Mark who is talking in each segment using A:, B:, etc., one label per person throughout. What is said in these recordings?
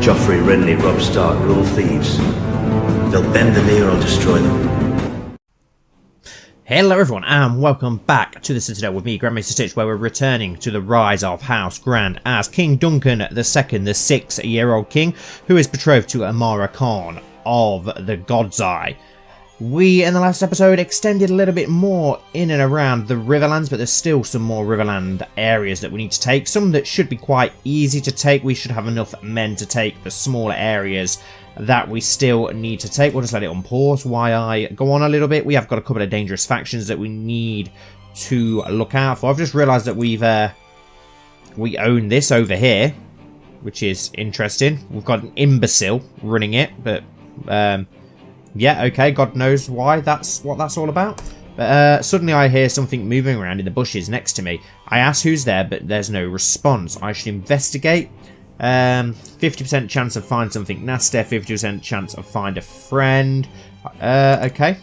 A: Joffrey, Renly, Robb Stark are all thieves. They'll bend the knee or I'll destroy them.
B: Hello everyone and welcome back to the Citadel with me, Grand Maester Stitch, where we're returning to the rise of House Grand as King Duncan II, the 6-year-old king, who is betrothed to Amara Khan of the God's Eye. We, in the last episode, extended a little bit more in and around the Riverlands, but there's still some more Riverland areas that we need to take. Some that should be quite easy to take. We should have enough men to take the smaller areas that we still need to take. We'll just let it on pause while I go on a little bit. We have got a couple of dangerous factions that we need to look out for. I've just realised that we own this over here, which is interesting. We've got an imbecile running it, but yeah, okay, God knows why. That's what that's all about. But suddenly I hear something moving around in the bushes next to me. I ask who's there, but there's no response. I should investigate. 50% chance of find something nasty, 50% chance of find a friend. Okay.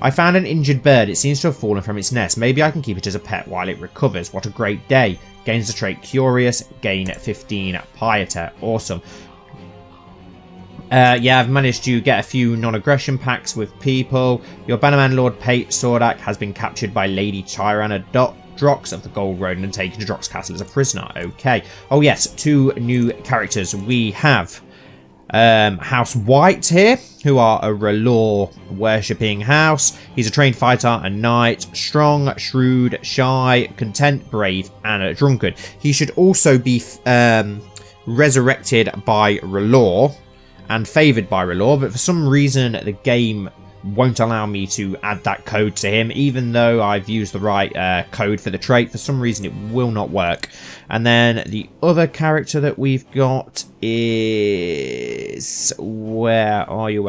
B: I found an injured bird. It seems to have fallen from its nest. Maybe I can keep it as a pet while it recovers. What a great day. Gains the trait Curious. Gain 15 Piety. Awesome. Yeah, I've managed to get a few non-aggression pacts with people. Your bannerman Lord Pate Sordak has been captured by Lady Tyrana Drox of the Gold Road and taken to Drox Castle as a prisoner. Okay. Oh yes, two new characters. We have House White here, who are a R'hllor worshipping house. He's a trained fighter, a knight, strong, shrewd, shy, content, brave, and a drunkard. He should also be resurrected by R'hllor and favoured by R'hllor, but for some reason the game won't allow me to add that code to him, even though I've used the right code for the trait. For some reason it will not work. And then the other character that we've got is... Where are you?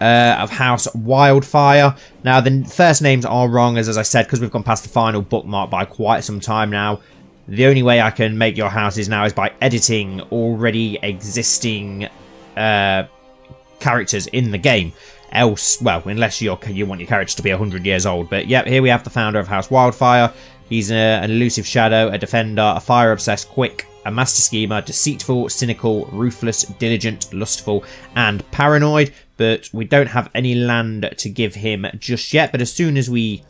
B: Of House Wildfire. Now the first names are wrong, as I said, because we've gone past the final bookmark by quite some time now. The only way I can make your houses now is by editing already existing characters in the game. Else, well, unless you want your character to be 100 years old. But yep, here we have the founder of House Wildfire. He's an elusive shadow, a defender, a fire-obsessed quick, a master schemer, deceitful, cynical, ruthless, diligent, lustful, and paranoid. But we don't have any land to give him just yet. But as soon as we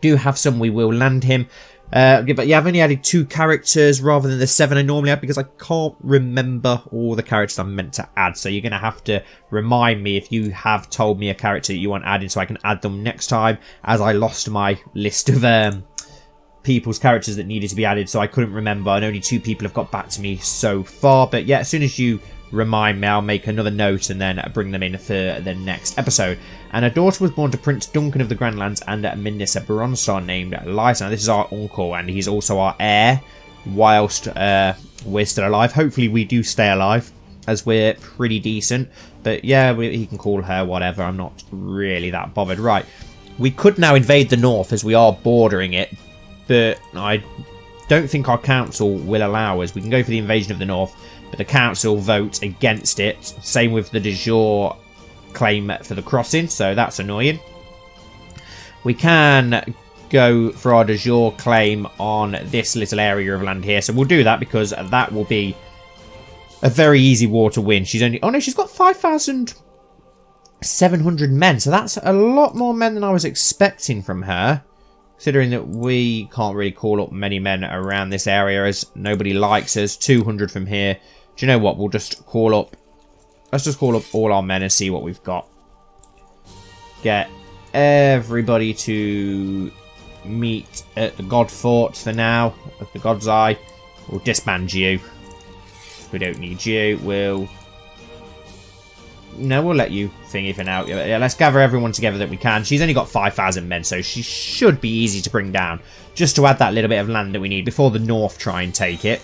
B: do have some, we will land him. But yeah, I've only added 2 characters rather than the 7 I normally add because I can't remember all the characters I'm meant to add. So you're going to have to remind me if you have told me a character that you want added so I can add them next time, as I lost my list of people's characters that needed to be added, so I couldn't remember, and only 2 people have got back to me so far. But yeah, as soon as you remind me, I'll make another note and then bring them in for the next episode. And a daughter was born to Prince Duncan of the Grandlands and Minister Bronzestar named Lysa. Now this is our uncle and he's also our heir whilst we're still alive. Hopefully we do stay alive, as we're pretty decent. But yeah, he can call her whatever. I'm not really that bothered. Right, we could now invade the north as we are bordering it, but I don't think our council will allow us. We can go for the invasion of the north, but the council vote against it. Same with the de jure claim for the crossing, so that's annoying. We can go for our de jure claim on this little area of land here, so we'll do that because that will be a very easy war to win. She's only... Oh no, she's got 5,700 men, so that's a lot more men than I was expecting from her, considering that we can't really call up many men around this area as nobody likes us. 200 from here. Do you know what? We'll just call up... Let's just call up all our men and see what we've got. Get everybody to meet at the God Fort for now. At the God's Eye. We'll disband you. We don't need you. We'll let you thingy for now. Yeah, let's gather everyone together that we can. She's only got 5,000 men, so she should be easy to bring down. Just to add that little bit of land that we need before the North try and take it.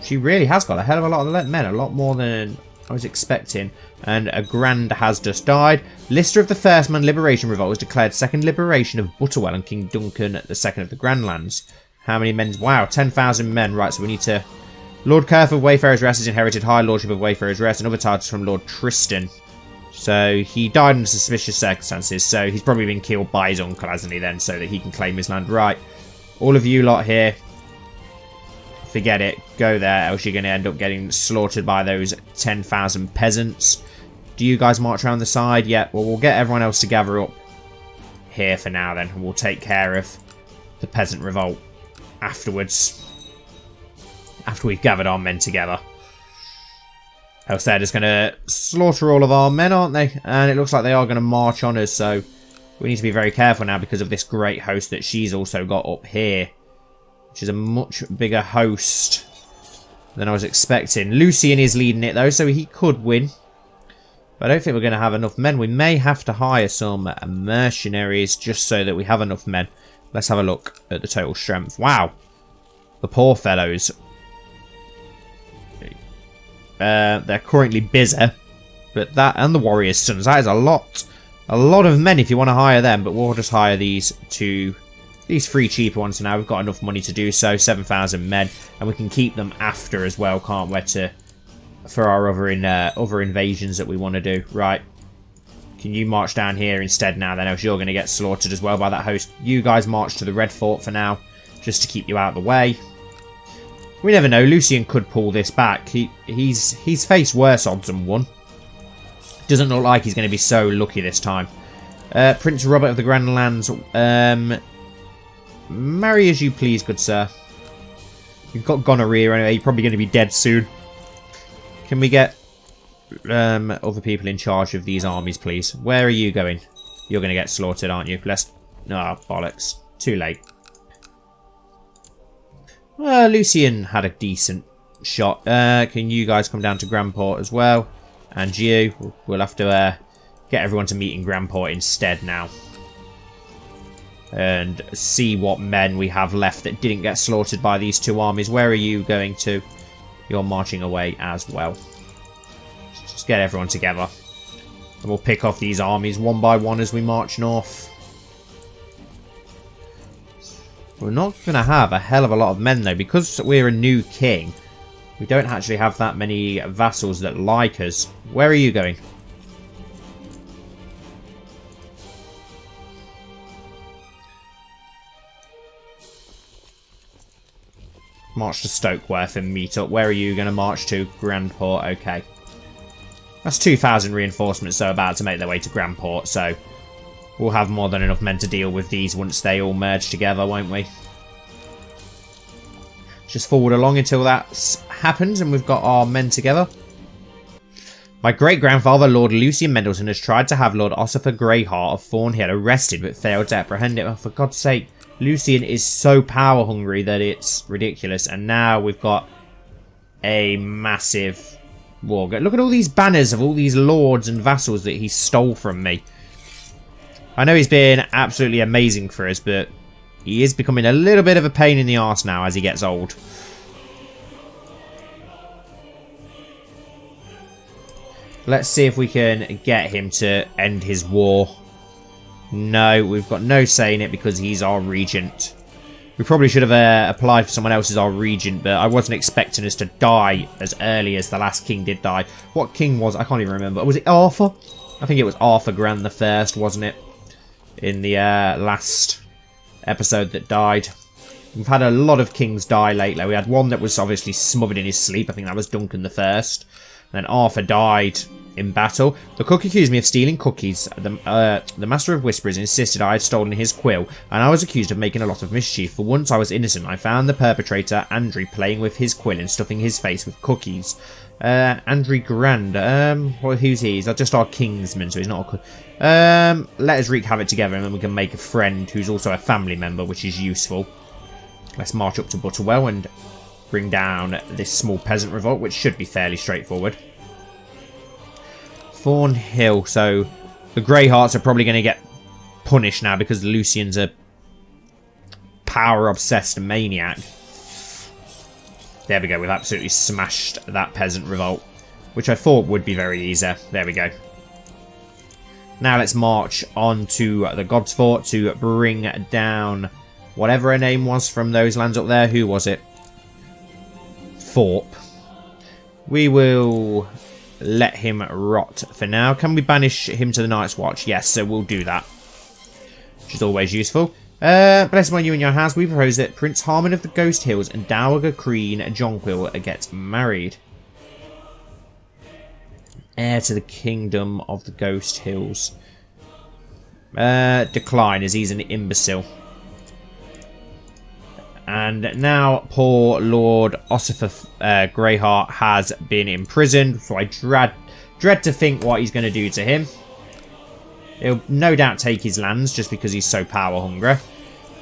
B: She really has got a hell of a lot of men. A lot more than I was expecting. And a Grand has just died. Lister of the First Man Liberation Revolt has declared second liberation of Butterwell and King Duncan the Second of the Grandlands. How many men? Wow, 10,000 men. Right, so we need to... Lord Curth of Wayfarer's Rest has inherited High Lordship of Wayfarer's Rest and other titles from Lord Tristan. So he died under suspicious circumstances, so he's probably been killed by his uncle, hasn't he, then, so that he can claim his land. Right, all of you lot here, forget it. Go there, else you're going to end up getting slaughtered by those 10,000 peasants. Do you guys march around the side? Yeah, well, we'll get everyone else to gather up here for now then. And we'll take care of the peasant revolt afterwards. After we've gathered our men together. Else they're just going to slaughter all of our men, aren't they? And it looks like they are going to march on us, so we need to be very careful now because of this great host that she's also got up here. Which is a much bigger host than I was expecting. Lucian is leading it though, so he could win. But I don't think we're going to have enough men. We may have to hire some mercenaries just so that we have enough men. Let's have a look at the total strength. Wow. The poor fellows. They're currently busy. But that and the warrior's sons. That is a lot of men if you want to hire them. But we'll just hire these three cheaper ones for now. We've got enough money to do so. 7,000 men. And we can keep them after as well, can't we? For our other invasions that we want to do. Right. Can you march down here instead now then, else you're going to get slaughtered as well by that host. You guys march to the Red Fort for now, just to keep you out of the way. We never know, Lucian could pull this back. He's faced worse odds than one. Doesn't look like he's going to be so lucky this time. Prince Robert of the Grand Lands, marry as you please, good sir. You've got gonorrhea anyway, you're probably going to be dead soon. Can we get other people in charge of these armies, please? Where are you going? You're going to get slaughtered, aren't you? No, bollocks. Too late. Lucian had a decent shot. Can you guys come down to Grandport as well? And you. We'll have to get everyone to meet in Grandport instead now. And see what men we have left that didn't get slaughtered by these two armies. Where are you going to? You're marching away as well. Just get everyone together. And we'll pick off these armies one by one as we march north. We're not going to have a hell of a lot of men though. Because we're a new king, we don't actually have that many vassals that like us. Where are you going? March to Stokeworth and meet up. Where are you going to march to? Grandport. Okay. That's 2,000 reinforcements, so about to make their way to Grandport, so we'll have more than enough men to deal with these once they all merge together, won't we? Just forward along until that happens and we've got our men together. My great-grandfather, Lord Lucian Mendelssohn, has tried to have Lord Ossifer Greyheart of Thornhill arrested but failed to apprehend him. Oh, for God's sake. Lucian is so power hungry that it's ridiculous. And now we've got a massive war. Look at all these banners of all these lords and vassals that he stole from me. I know he's been absolutely amazing for us, but he is becoming a little bit of a pain in the arse now as he gets old. Let's see if we can get him to end his war. No, we've got no say in it because he's our regent. We probably should have applied for someone else as our regent, but I wasn't expecting us to die as early as the last king did die. What king was? I can't even remember. Was it Arthur? I think it was Arthur Grand the First, wasn't it? In the last episode that died. We've had a lot of kings die lately. We had one that was obviously smothered in his sleep. I think that was Duncan the First. Then Arthur died in battle. The cook accused me of stealing cookies. The Master of Whisperers insisted I had stolen his quill, and I was accused of making a lot of mischief. For once I was innocent. I found the perpetrator, Andrew, playing with his quill and stuffing his face with cookies. Andrew Grand. Well, who's he? He's just our kingsman, so he's not a... let us wreak havoc together, and then we can make a friend who's also a family member, which is useful. Let's march up to Butterwell and bring down this small peasant revolt, which should be fairly straightforward. Thornhill. So the Greyhearts are probably going to get punished now because Lucian's a power-obsessed maniac. There we go. We've absolutely smashed that peasant revolt, which I thought would be very easy. There we go. Now let's march on to the God's Fort to bring down whatever her name was from those lands up there. Who was it? Thorpe. We will let him rot for now. Can we banish him to the Night's Watch? Yes, so we'll do that, which is always useful. Blessed upon you and your house, we propose that Prince Harmon of the Ghost Hills and Dowager Queen Jonquil get married. Heir to the Kingdom of the Ghost Hills. Decline, as he's an imbecile. And now poor Lord Ossiford Greyheart has been imprisoned, so I dread to think what he's going to do to him. He'll no doubt take his lands just because he's so power hungry,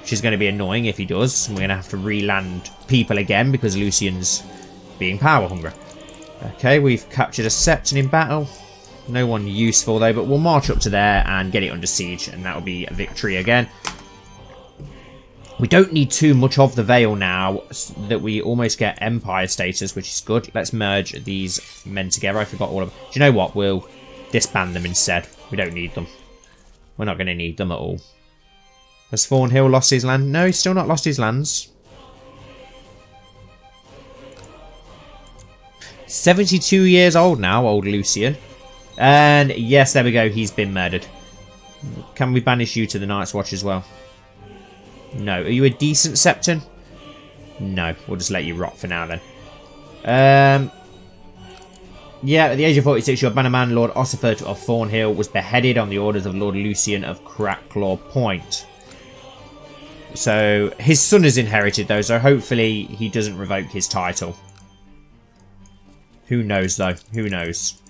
B: which is going to be annoying if he does. We're going to have to re-land people again because Lucian's being power hungry. Okay, we've captured a Septon in battle. No one useful though, but we'll march up to there and get it under siege, and that'll be a victory again. We don't need too much of the Vale now, so that we almost get Empire status, which is good. Let's merge these men together. I forgot all of them. Do you know what? We'll disband them instead. We don't need them. We're not going to need them at all. Has Thornhill lost his land? No, he's still not lost his lands. 72 years old now, old Lucian. And yes, there we go. He's been murdered. Can we banish you to the Night's Watch as well? No. Are you a decent Septon? No. We'll just let you rot for now then. Yeah, at the age of 46, your bannerman, Lord Ossiford of Thornhill, was beheaded on the orders of Lord Lucian of Crackclaw Point. So, his son has inherited though, so hopefully he doesn't revoke his title. Who knows though? Who knows?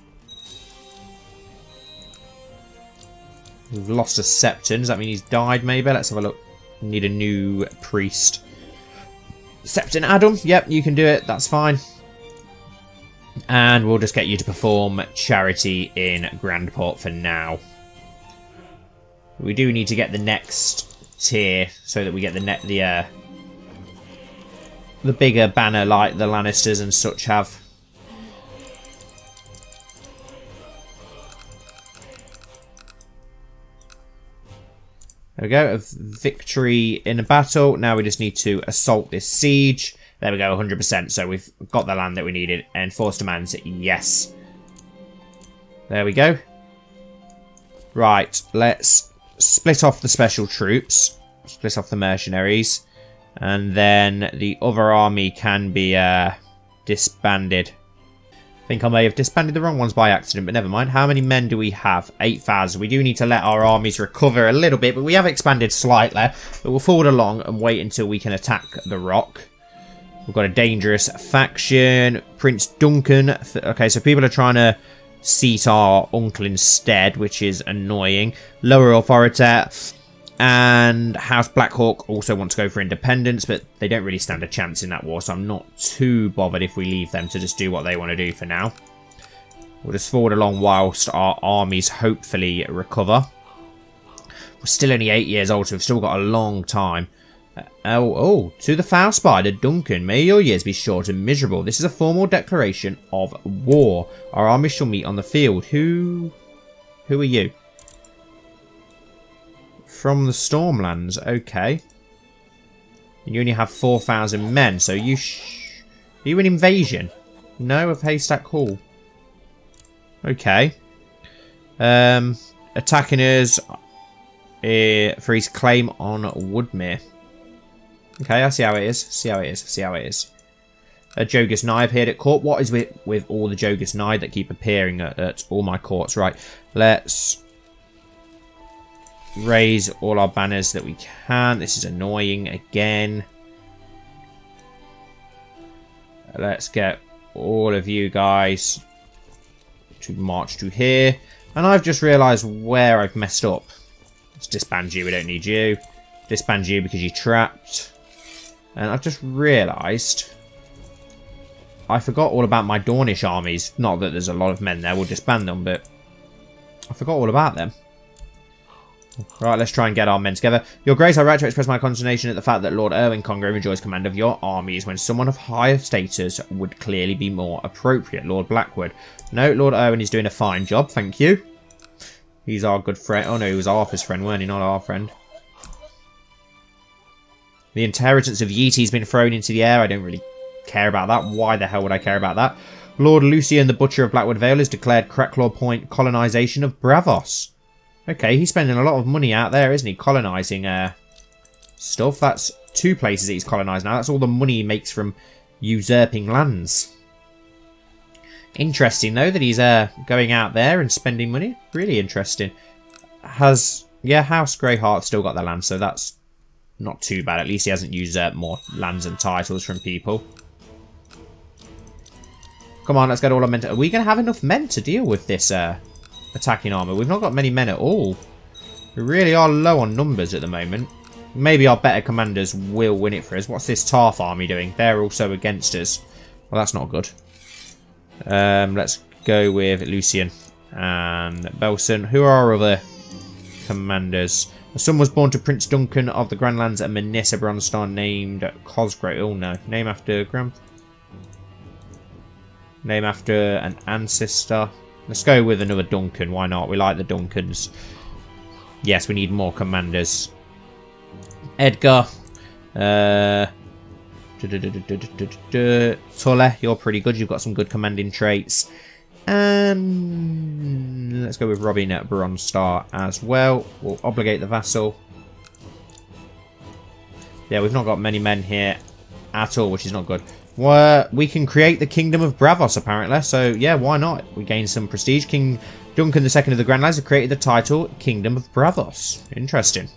B: We've lost a Septon. Does that mean he's died maybe? Let's have a look. Need a new priest. Septon Adam. Yep, you can do it. That's fine. And we'll just get you to perform charity in Grandport for now. We do need to get the next tier so that we get the bigger banner like the Lannisters and such have. There we go, a victory in a battle. Now we just need to assault this siege. There we go, 100%. So we've got the land that we needed. Enforce demands, yes. There we go. Right, let's split off the special troops. Split off the mercenaries. And then the other army can be disbanded. I think I may have disbanded the wrong ones by accident, but never mind. How many men do we have? 8,000. We do need to let our armies recover a little bit, but we have expanded slightly. But we'll forward along and wait until we can attack the rock. We've got a dangerous faction. Prince Duncan. Okay, so people are trying to seat our uncle instead, which is annoying. Lower authority. And House Blackhawk also want to go for independence, but they don't really stand a chance in that war, so I'm not too bothered if we leave them to just do what they want to do for now. We'll just forward along whilst our armies hopefully recover. We're still only 8 years old, so we've still got a long time. To the foul spider, Duncan, may your years be short and miserable. This is a formal declaration of war. Our armies shall meet on the field. Who are you? From the Stormlands, okay. You only have 4,000 men, so are you an invasion? No, of Haystack Hall. Okay. Attacking us for his claim on Woodmere. Okay, I see how it is. A Jogus Nye appeared at court. What is with all the Jogus Nye that keep appearing at all my courts? Right, let's raise all our banners that we can. This is annoying again. Let's get all of you guys to march to here. And I've just realised where I've messed up. Let's disband you, we don't need you. Disband you because you're trapped. And I've just realised I forgot all about my Dornish armies. Not that there's a lot of men there, we'll disband them, but I forgot all about them. Right, let's try and get our men together. Your Grace, I write to express my consternation at the fact that Lord Erwin Congreve enjoys command of your armies when someone of higher status would clearly be more appropriate. Lord Blackwood. No, Lord Erwin is doing a fine job, thank you. He's our good friend. Oh no, he was Arthur's friend, weren't he? Not our friend. The inheritance of Yeety's been thrown into the air. I don't really care about that. Why the hell would I care about that? Lord Lucian, the Butcher of Blackwood Vale, has declared Crackclaw Point colonisation of Bravos. Okay, he's spending a lot of money out there, isn't he? Colonising stuff. That's 2 places that he's colonised now. That's all the money he makes from usurping lands. Interesting, though, that he's going out there and spending money. Really interesting. House Greyheart still got the land, so that's not too bad. At least he hasn't usurped more lands and titles from people. Come on, let's get all our men to... Are we going to have enough men to deal with this attacking army? We've not got many men at all. We really are low on numbers at the moment. Maybe our better commanders will win it for us. What's this Tarth army doing? They're also against us. Well, that's not good. Let's go with Lucian and Belson. Who are our other commanders? A son was born to Prince Duncan of the Grandlands and Manissa Bronstar named Cosgrave. Oh no. Name after an ancestor. Let's go with another Duncan. Why not? We like the Duncans. Yes, we need more commanders. Edgar. Tulle, you're pretty good. You've got some good commanding traits. And let's go with Robin at Bronstar as well. We'll obligate the vassal. Yeah, we've not got many men here at all, which is not good. We can create the Kingdom of Bravos, apparently. So, yeah, why not? We gain some prestige. King Duncan II of the Grandlands have created the title Kingdom of Bravos. Interesting.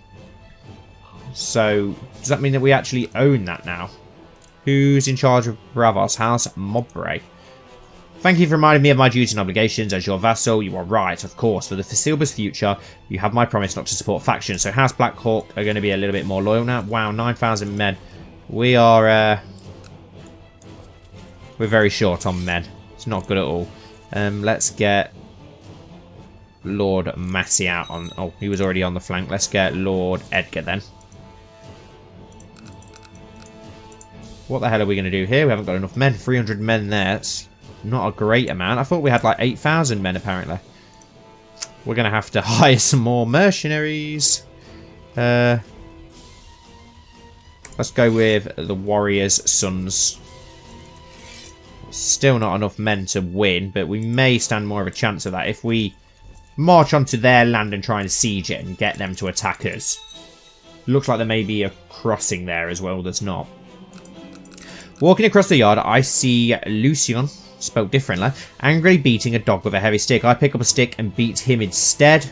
B: So, does that mean that we actually own that now? Who's in charge of Bravos? House Mowbray. Thank you for reminding me of my duties and obligations as your vassal. You are right, of course. For the foreseeable future, you have my promise not to support factions. So House Blackhawk are going to be a little bit more loyal now. Wow, 9,000 men. We are... we're very short on men. It's not good at all. Let's get Lord Massey out on... Oh, he was already on the flank. Let's get Lord Edgar then. What the hell are we going to do here? We haven't got enough men. 300 men there. It's not a great amount. I thought we had like 8,000 men apparently. We're going to have to hire some more mercenaries. Let's go with the Warriors' Sons. Still not enough men to win, but we may stand more of a chance of that if we march onto their land and try and siege it and get them to attack us. Looks like there may be a crossing there as well. There's not. Walking across the yard, I see Lucian, spelled differently, angrily beating a dog with a heavy stick. I pick up a stick and beat him instead.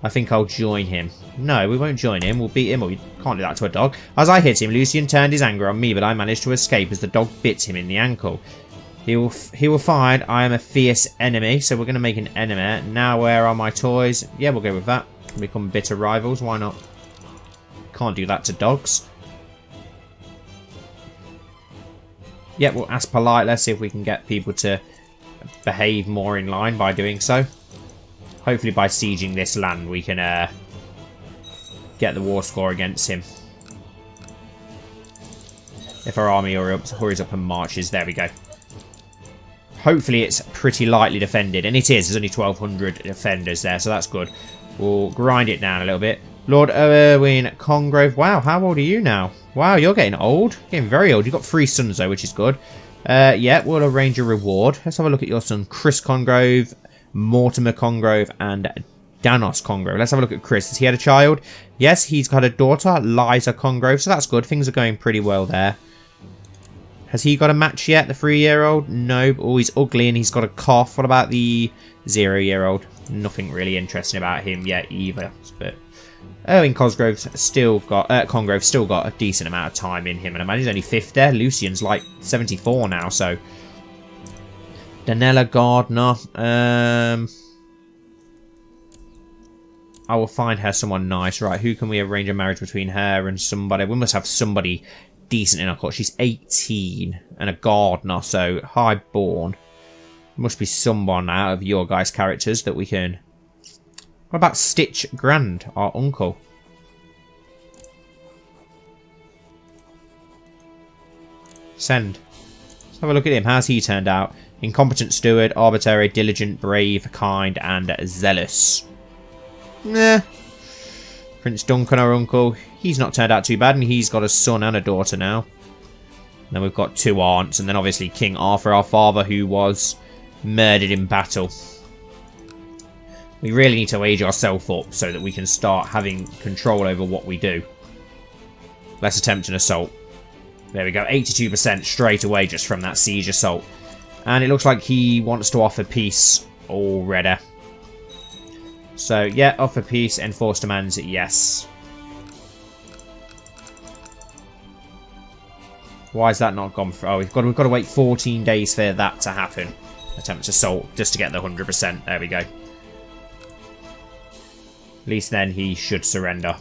B: I think I'll join him. No, we won't join him. We'll beat him. We can't do that to a dog. As I hit him, Lucian turned his anger on me, but I managed to escape as the dog bit him in the ankle. He will find I am a fierce enemy, so we're going to make an enemy. Now where are my toys? Yeah, we'll go with that. Become bitter rivals. Why not? Can't do that to dogs. Yeah, we'll ask polite. Let's see if we can get people to behave more in line by doing so. Hopefully by sieging this land we can get the war score against him. If our army hurries up and marches. There we go. Hopefully it's pretty lightly defended. And it is. There's only 1,200 defenders there, so that's good. We'll grind it down a little bit. Lord Owen Congrove. Wow, how old are you now? Wow, you're getting old. Getting very old. You've got 3 sons, though, which is good. Yeah, we'll arrange a reward. Let's have a look at your son. Chris Congrove, Mortimer Congrove, and Danos Congrove. Let's have a look at Chris. Has he had a child? Yes, he's got a daughter, Liza Congrove. So that's good. Things are going pretty well there. Has he got a match yet, the 3-year-old? No. Oh, he's ugly and he's got a cough. What about the 0-year-old? Nothing really interesting about him yet either. But Owen Cosgrove's still got Congrove's still got a decent amount of time in him, and I imagine he's only 5th there. Lucian's like 74 now, so Danella Gardner. I will find her someone nice. Right, who can we arrange a marriage between her and somebody? We must have somebody decent in our court. She's 18 and a gardener, so high-born. Must be someone out of your guys' characters that we can... What about Stitch Grand, our uncle? Send. Let's have a look at him. How's he turned out? Incompetent steward, arbitrary, diligent, brave, kind, and zealous. Nah. Prince Duncan, our uncle. He's not turned out too bad, and he's got a son and a daughter now. And then we've got 2 aunts, and then obviously King Arthur, our father, who was murdered in battle. We really need to age ourselves up so that we can start having control over what we do. Let's attempt an assault. There we go, 82% straight away just from that siege assault. And it looks like he wants to offer peace already. So, yeah, offer peace, enforce demands, yes. Why is that not gone through? Oh, we've got to wait 14 days for that to happen. Attempt assault, just to get the 100%. There we go. At least then he should surrender.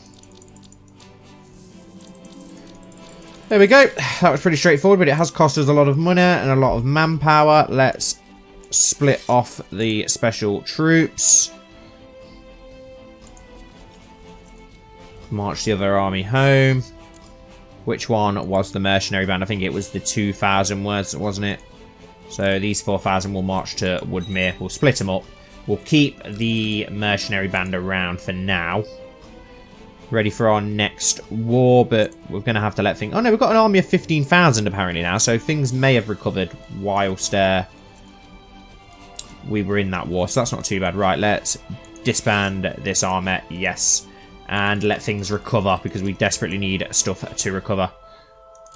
B: There we go. That was pretty straightforward, but it has cost us a lot of money and a lot of manpower. Let's split off the special troops. March the other army home. Which one was the mercenary band? I think it was the 2,000 words, wasn't it? So these 4,000 will march to Woodmere. We'll split them up. We'll keep the mercenary band around for now. Ready for our next war, but we're going to have to let things... Oh no, we've got an army of 15,000 apparently now, so things may have recovered whilst we were in that war, so that's not too bad. Right, let's disband this army, yes. And let things recover, because we desperately need stuff to recover.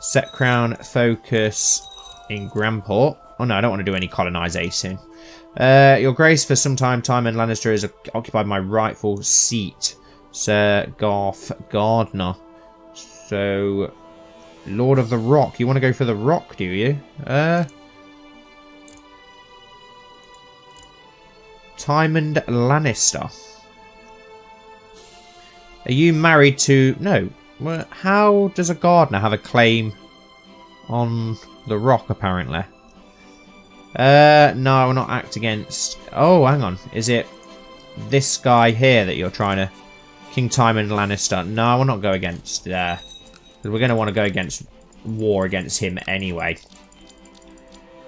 B: Set crown, focus in Grandport. Oh no, I don't want to do any colonisation. Your Grace, for some time, Tymon Lannister has occupied my rightful seat. Sir Garth Gardner. So, Lord of the Rock. You want to go for the Rock, do you? Tymon Lannister. Are you married to... No. Well, how does a gardener have a claim on the Rock, apparently? No, I will not act against... Oh, hang on. Is it this guy here that you're trying to... King Tymon Lannister? No, I will not go against there. Because we're going to want to go against... war against him anyway.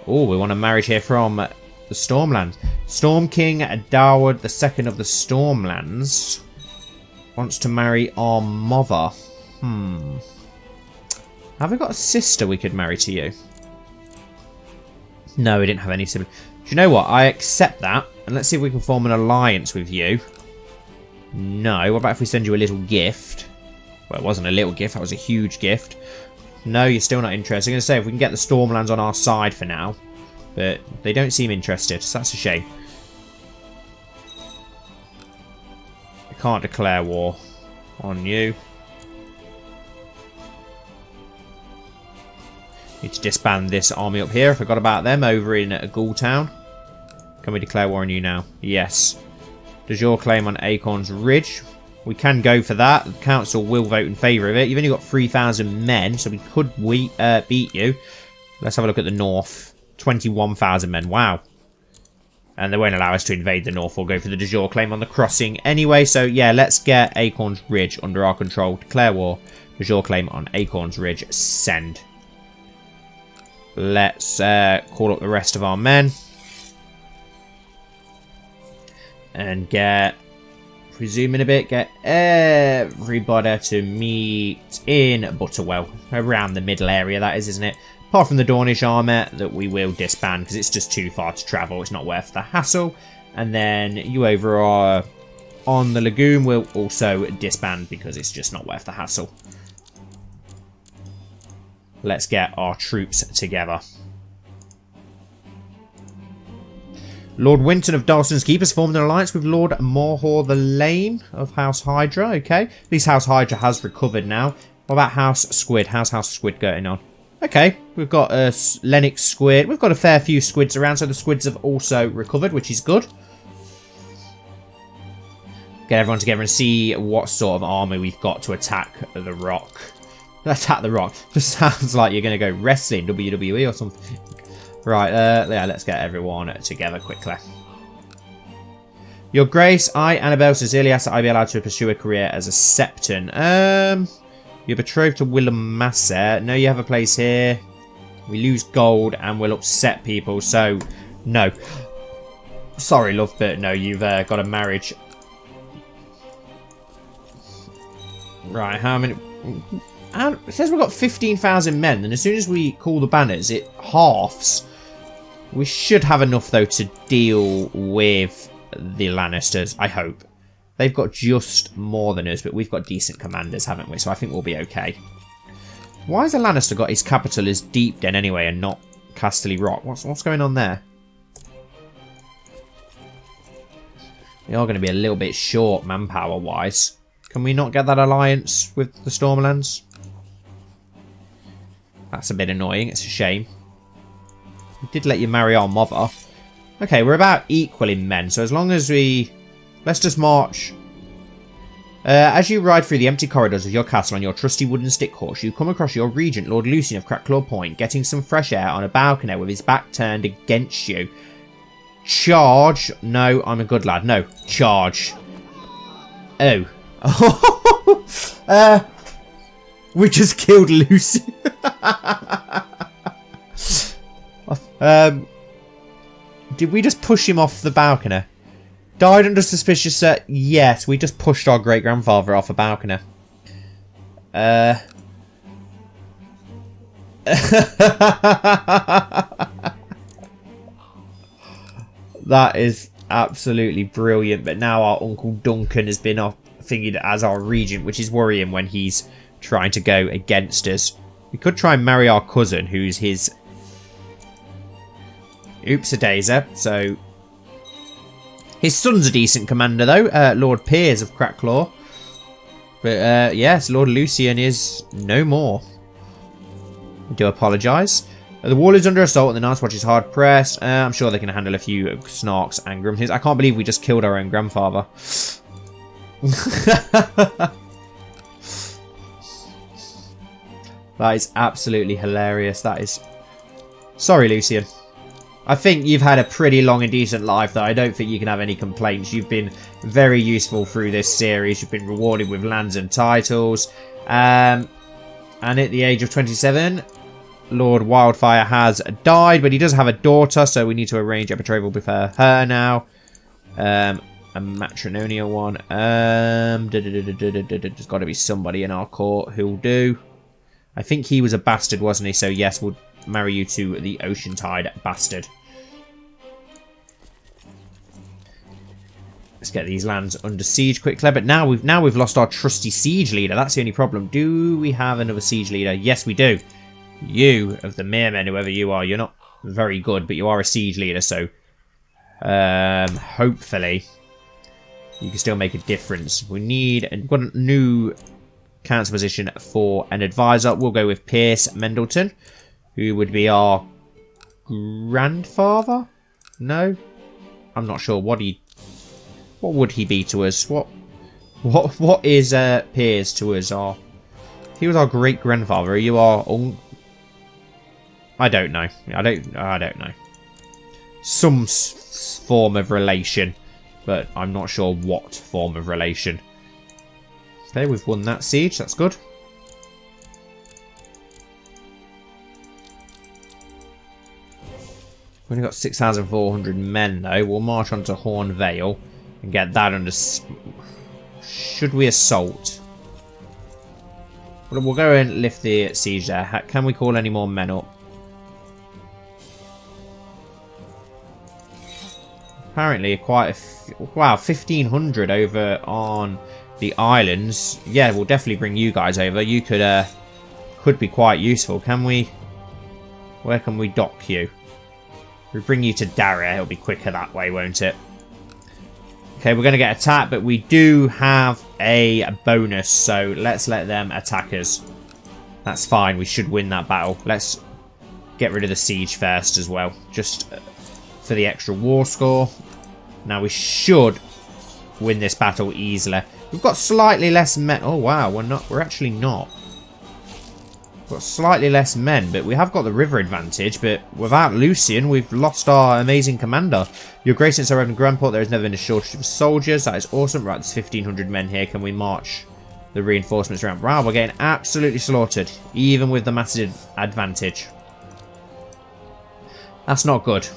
B: Oh, we want a marriage here from the Stormlands. Storm King Darwood II of the Stormlands... wants to marry our mother. Have we got a sister we could marry to you? No, we didn't have any siblings. Do you know what? I accept that. And let's see if we can form an alliance with you. No. What about if we send you a little gift? Well, it wasn't a little gift. That was a huge gift. No, you're still not interested. I'm going to say if we can get the Stormlands on our side for now. But they don't seem interested. So that's a shame. Can't declare war on you. Need to disband this army up here. I forgot about them over in Ghoultown. Can we declare war on you now? Yes. Does your claim on Acorn's Ridge? We can go for that. The council will vote in favour of it. You've only got 3,000 men, so we could beat you. Let's have a look at the north. 21,000 men. Wow. And they won't allow us to invade the north or go for the de jure claim on the crossing anyway. So, yeah, let's get Acorn's Ridge under our control. Declare war. De jure claim on Acorn's Ridge. Send. Let's call up the rest of our men. And get... If we zoom in a bit, get everybody to meet in Butterwell. Around the middle area, that is, isn't it? Apart from the Dornish army that we will disband because it's just too far to travel. It's not worth the hassle. And then you over on the lagoon will also disband because it's just not worth the hassle. Let's get our troops together. Lord Winton of Dalston's Keep has formed an alliance with Lord Morhaw the Lame of House Hydra. Okay. At least House Hydra has recovered now. What about House Squid? How's House Squid going on? Okay, we've got a Lennox squid. We've got a fair few squids around, so the squids have also recovered, which is good. Get everyone together and see what sort of army we've got to attack the Rock. Attack the Rock. Just sounds like you're going to go wrestling, WWE or something. Right, yeah, let's get everyone together quickly. Your Grace, I, Annabelle, sincerely ask that I be allowed to pursue a career as a Septon. You're betrothed to Willem Masser. No, you have a place here. We lose gold and we'll upset people. So, no. Sorry, love, but no, you've got a marriage. Right, how many... It says we've got 15,000 men. And as soon as we call the banners, it halves. We should have enough, though, to deal with the Lannisters, I hope. They've got just more than us, but we've got decent commanders, haven't we? So I think we'll be okay. Why has a Lannister got his capital as Deepden anyway and not Casterly Rock? What's going on there? We are going to be a little bit short manpower-wise. Can we not get that alliance with the Stormlands? That's a bit annoying. It's a shame. We did let you marry our mother. Okay, we're about equal in men. So as long as we... Let's just march. As you ride through the empty corridors of your castle on your trusty wooden stick horse, you come across your regent, Lord Lucian of Crackclaw Point, getting some fresh air on a balcony with his back turned against you. Charge. No, I'm a good lad. No, charge. Oh. We just killed Lucy. Did we just push him off the balcony? Died under suspicious... yes, we just pushed our great-grandfather off a balcony. That is absolutely brilliant. But now our Uncle Duncan has been figured as our regent, which is worrying when he's trying to go against us. We could try and marry our cousin, who's his... Oops-a-daisy. So... His son's a decent commander, though. Lord Piers of Crackclaw. But, yes, Lord Lucian is no more. I do apologise. The wall is under assault and the Night's Watch is hard pressed. I'm sure they can handle a few snarks and grumbles. I can't believe we just killed our own grandfather. That is absolutely hilarious. That is... Sorry, Lucian. I think you've had a pretty long and decent life, though. I don't think you can have any complaints. You've been very useful through this series. You've been rewarded with lands and titles. And at the age of 27, Lord Wildfire has died, but he does have a daughter, so we need to arrange a betrothal with her now. A matrimonial one. There's got to be somebody in our court who'll do. I think he was a bastard, wasn't he? So yes, we'll marry you to the Oceantide bastard. Let's get these lands under siege quickly. But now we've lost our trusty siege leader. That's the only problem. Do we have another siege leader? Yes, we do. You of the Meremen, whoever you are, you're not very good, but you are a siege leader. So hopefully you can still make a difference. We've got a new council position for an advisor. We'll go with Pierce Mendleton, who would be our grandfather? No, I'm not sure. What would he be to us? What is Piers to us? He was our great grandfather. Are you our I don't know. I don't know. Some form of relation, but I'm not sure what form of relation. Okay, we've won that siege. That's good. We've only got 6,400 men, though. We'll march on to Horn Vale and get that under... Should we assault? We'll go and lift the siege there. Can we call any more men up? Apparently, quite a... Wow, 1,500 over on the islands. Yeah, we'll definitely bring you guys over. You could be quite useful. Can we... Where can we dock you? We bring you to Darra. It'll be quicker that way, won't it? Okay, we're going to get attacked, but we do have a bonus, so let's let them attack us. That's fine. We should win that battle. Let's get rid of the siege first as well, just for the extra war score. Now, we should win this battle easily. We've got slightly less men. Oh, wow. We're actually not. Got slightly less men, but we have got the river advantage. But without Lucian, we've lost our amazing commander. Your grace, since our own Grandport, there has never been a shortage of soldiers. That is awesome. Right, there's 1,500 men here. Can we march the reinforcements around? Wow, we're getting absolutely slaughtered, even with the massive advantage. That's not good.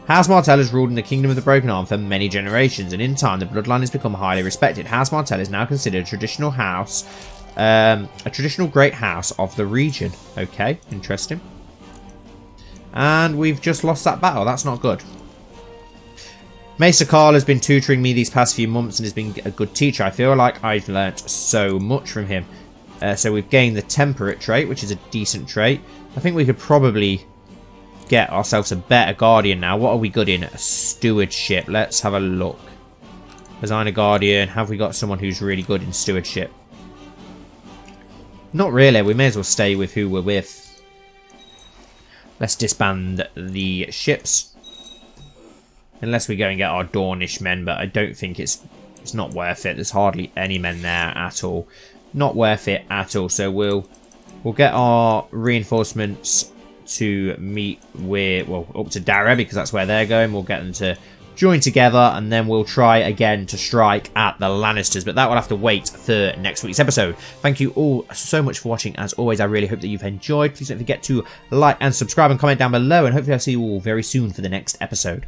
B: House Martell has ruled in the Kingdom of the Broken Arm for many generations, and in time the bloodline has become highly respected. House Martell is now considered a traditional house. A traditional great house of the region. Okay, interesting. And we've just lost that battle. That's not good. Maester Carl has been tutoring me these past few months and has been a good teacher. I feel like I've learnt so much from him. So we've gained the temperate trait, which is a decent trait. I think we could probably get ourselves a better guardian now. What are we good in? A stewardship. Let's have a look. Design a guardian. Have we got someone who's really good in stewardship? Not really. We may as well stay with who we're with. Let's disband the ships. Unless we go and get our Dornish men, but I don't think it's not worth it. There's hardly any men there at all. Not worth it at all. So we'll get our reinforcements to meet with, well, up to Dara, because that's where they're going. We'll get them to join together, and then we'll try again to strike at the Lannisters, but that will have to wait for next week's episode. Thank you all so much for watching. As always, I really hope that you've enjoyed. Please don't forget to like and subscribe and comment down below, and hopefully I'll see you all very soon for the next episode.